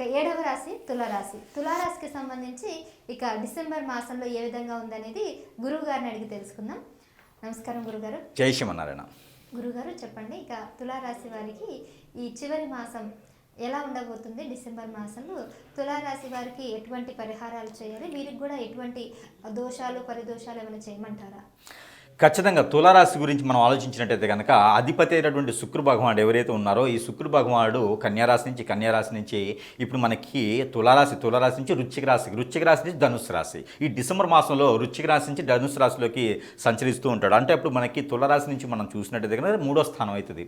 ఇక 7వ రాశి తులారాశి. తులారాశికి సంబంధించి ఇక డిసెంబర్ మాసంలో ఏ విధంగా ఉందనేది గురువు గారిని అడిగి తెలుసుకుందాం. నమస్కారం గురుగారు. జై శ్రీమన్నారాయణ. గురుగారు చెప్పండి, ఇక తులారాశి వారికి ఈ చివరి మాసం ఎలా ఉండబోతుంది? డిసెంబర్ మాసంలో తులారాశి వారికి ఎటువంటి పరిహారాలు చేయాలి? వీరికి కూడా ఎటువంటి దోషాలు పరిదోషాలు ఏమైనా చేయమంటారా? ఖచ్చితంగా తులారాశి గురించి మనం ఆలోచించినట్టయితే కనుక అధిపతి అయినటువంటి శుక్ర భగవానుడు ఎవరైతే ఉన్నారో ఈ శుక్ర భగవానుడు కన్యారాశి నుంచి ఇప్పుడు మనకి తులారాశి నుంచి వృశ్చిక రాశి నుంచి ధనుసు రాశి. ఈ డిసెంబర్ మాసంలో వృశ్చిక రాశి నుంచి ధనుసు రాశిలోకి సంచరిస్తూ ఉంటాడు. అంటే అప్పుడు మనకి తులారాశి నుంచి మనం చూసినట్టయితే కనుక 3వ స్థానం అవుతుంది.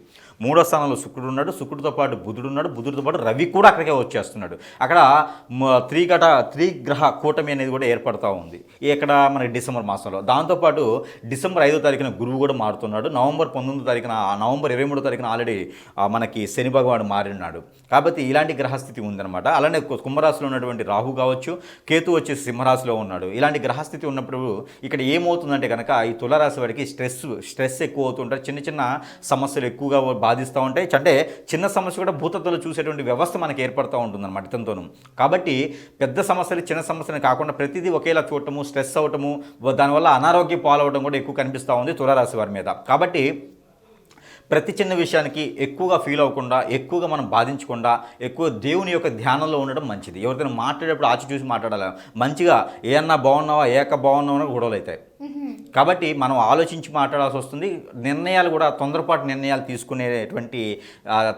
3వ స్థానంలో శుక్రుడు ఉన్నాడు, శుక్రుడితో పాటు బుధుడు ఉన్నాడు, బుధుడితో పాటు రవి కూడా అక్కడికే వచ్చేస్తున్నాడు. అక్కడ త్రిగ్రహ కూటమి అనేది కూడా ఏర్పడుతూ ఉంది ఇక్కడ మనకి డిసెంబర్ మాసంలో. దాంతోపాటు డిసెంబర్ 5వ తారీఖున గురువు కూడా మారుతున్నాడు. నవంబర్ 23వ తారీఖున ఆల్రెడీ మనకి శని భగవానుడు మారినాడు. కాబట్టి ఇలాంటి గ్రహస్థితి ఉందన్నమాట. అలానే కుంభరాశిలో ఉన్నటువంటి రాహు కావచ్చు, కేతు వచ్చేసి సింహరాశిలో ఉన్నాడు. ఇలాంటి గ్రహస్థితి ఉన్నప్పుడు ఇక్కడ ఏమవుతుందంటే కనుక ఈ తులారాశి వారికి స్ట్రెస్ ఎక్కువ అవుతుంటారు. చిన్న చిన్న సమస్యలు ఎక్కువగా బాధిస్తూ ఉంటాయి. అంటే చిన్న సమస్య కూడా భూతత్తులు చూసేటువంటి వ్యవస్థ మనకి ఏర్పడుతూ ఉంటుందన్నమాట ఇతనితోనూ. కాబట్టి పెద్ద సమస్యలు చిన్న సమస్యలు కాకుండా ప్రతిదీ ఒకేలా చూడటము, స్ట్రెస్ అవ్వటము, దానివల్ల అనారోగ్యం పాలవడం కూడా ఎక్కువ కనిపిస్తూ ఉంది తులారాశి వారి మీద. కాబట్టి ప్రతి చిన్న విషయానికి ఎక్కువగా ఫీల్ అవ్వకుండా, ఎక్కువగా మనం బాధించకుండా, ఎక్కువ దేవుని యొక్క ధ్యానంలో ఉండడం మంచిది. ఎవరికైనా మాట్లాడేటప్పుడు ఆచి చూసి మాట్లాడాలి. మంచిగా ఏమన్నా బాగున్నావా, బాగున్నావా గొడవలు అవుతాయి. కాబట్టి మనం ఆలోచించి మాట్లాడాల్సి వస్తుంది. నిర్ణయాలు కూడా తొందరపాటు నిర్ణయాలు తీసుకునేటువంటి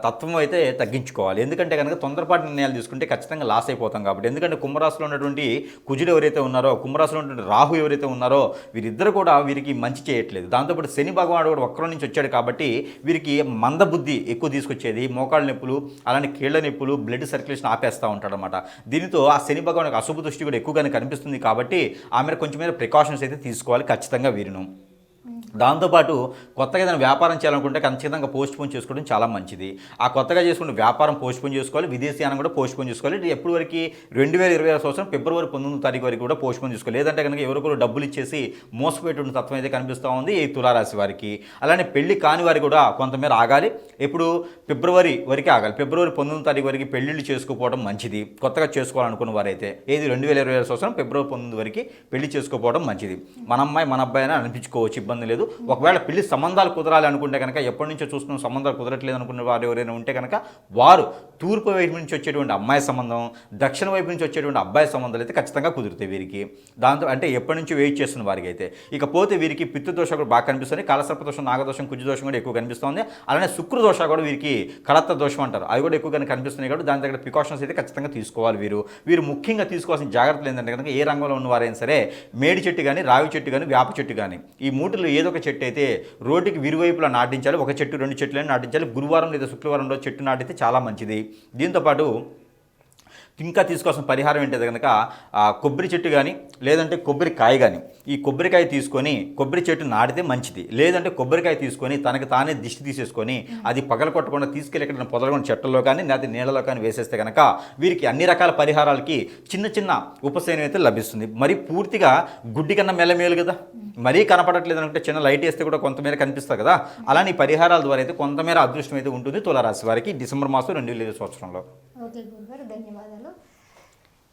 తత్వం అయితే తగ్గించుకోవాలి. ఎందుకంటే కనుక తొందరపాటు నిర్ణయాలు తీసుకుంటే ఖచ్చితంగా లాస్ అయిపోతాం. కాబట్టి ఎందుకంటే కుంభరాశిలో ఉన్నటువంటి కుజుడు ఎవరైతే ఉన్నారో, కుంభరాశిలో ఉన్నటువంటి రాహు ఎవరైతే ఉన్నారో వీరిద్దరు కూడా వీరికి మంచి చేయట్లేదు. దాంతోపాటు శని భగవానుడు కూడా వక్రం నుంచి వచ్చాడు. కాబట్టి వీరికి మందబుద్ధి ఎక్కువ తీసుకొచ్చేది, మోకాళ్ళ నొప్పులు, అలానే కీళ్ల నొప్పులు, బ్లడ్ సర్క్యులేషన్ ఆపేస్తూ ఉంటాడు అనమాట. దీనితో ఆ శని భగవానుడికి అశుభ దృష్టి కూడా ఎక్కువగానే కనిపిస్తుంది. కాబట్టి ఆమె కొంచెం మీద ప్రికాషన్స్ అయితే తీసుకోవాలి ఖచ్చితంగా వీరును. దాంతోపాటు కొత్తగా ఏదైనా వ్యాపారం చేయాలనుకుంటే ఖచ్చితంగా పోస్ట్పోన్ చేసుకోవడం చాలా మంచిది. ఆ కొత్తగా చేసుకున్న వ్యాపారం పోస్ట్పోన్ చేసుకోవాలి, విదేశీయానం కూడా పోస్ట్పోన్ చేసుకోవాలి. ఎప్పటి వరకు 2020 సంవత్సరం ఫిబ్రవరి 19వ తారీఖు వరకు కూడా పోస్ట్పోన్ చేసుకోవాలి. లేదంటే కనుక ఎవరికో డబ్బులు ఇచ్చేసి మోసపోయేటువంటి తత్వం అయితే కనిపిస్తూ ఉంది ఈ తులారాశి వారికి. అలానే పెళ్లి కాని వారికి కూడా కొంతమేర ఆగాలి. ఎప్పుడు ఫిబ్రవరి వరకు ఆగాలి. ఫిబ్రవరి 19వ తారీఖు వరకు పెళ్లిళ్ళు చేసుకోవడం మంచిది. కొత్తగా చేసుకోవాలనుకున్న వారైతే 2020 సంవత్సరం ఫిబ్రవరి 19 వరకు పెళ్లి చేసుకోవడం మంచిది. మన అమ్మాయి మన అబ్బాయి అని అనిపించుకోవచ్చు, ఇబ్బంది లేదు. ఒకవేళ పెళ్లి సంబంధాలు కుదరాలి అనుకుంటే కనుక, ఎప్పటి నుంచో చూస్తున్నాం సంబంధాలు కుదరట్లేదు అనుకున్న వారు ఎవరైనా ఉంటే కనుక వారు తూర్పు వైపు నుంచి వచ్చేటువంటి అమ్మాయి సంబంధం, దక్షిణ వైపు నుంచి వచ్చేటువంటి అబ్బాయి సంబంధాలు అయితే ఖచ్చితంగా కుదురుతాయి వీరికి. దాంతో అంటే ఎప్పటి నుంచి వెయిట్ చేస్తున్న వారికి అయితే. ఇకపోతే వీరికి పితృదోషం కూడా బాగా కనిపిస్తుంది. కాలసర్పదోషం, నాగదోషం, కుజదోషం కూడా ఎక్కువ కనిపిస్తుంది. అలానే శుక్రదోష కూడా వీరికి కళత్త దోషం అంటారు, అవి కూడా ఎక్కువగా కనిపిస్తున్నాయి. కాబట్టి దాని దగ్గర ప్రికాషన్స్ అయితే ఖచ్చితంగా తీసుకోవాలి. వీరు ముఖ్యంగా తీసుకోవాల్సిన జాగ్రత్తలు ఏంటంటే కనుక ఏ రంగంలో ఉన్నవారైనా సరే మేడి చెట్టు కానీ, రావి చెట్టు కానీ, వేప చెట్టు కానీ, ఈ మూటిలో ఏదో ఒక చెట్టు అయితే రోడ్డుకి విరువైపులా నాటించాలి. ఒక చెట్టు 2 చెట్లని నాటించాలి. గురువారం లేదా శుక్రవారం రోజు చెట్టు నాటితే చాలా మంచిది. దీంతోపాటు ఇంకా తీసుకోవాల్సిన పరిహారం ఏంటంటే కనుక కొబ్బరి చెట్టు కానీ, లేదంటే కొబ్బరికాయ కానీ, ఈ కొబ్బరికాయ తీసుకొని కొబ్బరి చెట్టు నాటితే మంచిది. లేదంటే కొబ్బరికాయ తీసుకొని తనకు తానే దిష్టి తీసేసుకొని అది పగల కొట్టకుండా తీసుకెళ్ళి ఎక్కడ పొదలకుండా చెట్టల్లో కానీ లేకపోతే నీళ్ళలో కానీ వేసేస్తే కనుక వీరికి అన్ని రకాల పరిహారాలకి చిన్న చిన్న ఉపశమనం అయితే లభిస్తుంది. మరి పూర్తిగా గుడ్డి కన్నా మెల్లమేలు కదా, మరీ కనపడట్లేదు అనుకుంటే చిన్న లైట్ వేస్తే కూడా కొంతమేర కనిపిస్తుంది కదా. అలానే పరిహారాల ద్వారా అయితే కొంతమేర అదృష్టం అయితే ఉంటుంది తులారాశి వారికి డిసెంబర్ మాసం 2020 సంవత్సరంలో. ఓకే గురుగారు, ధన్యవాదాలు.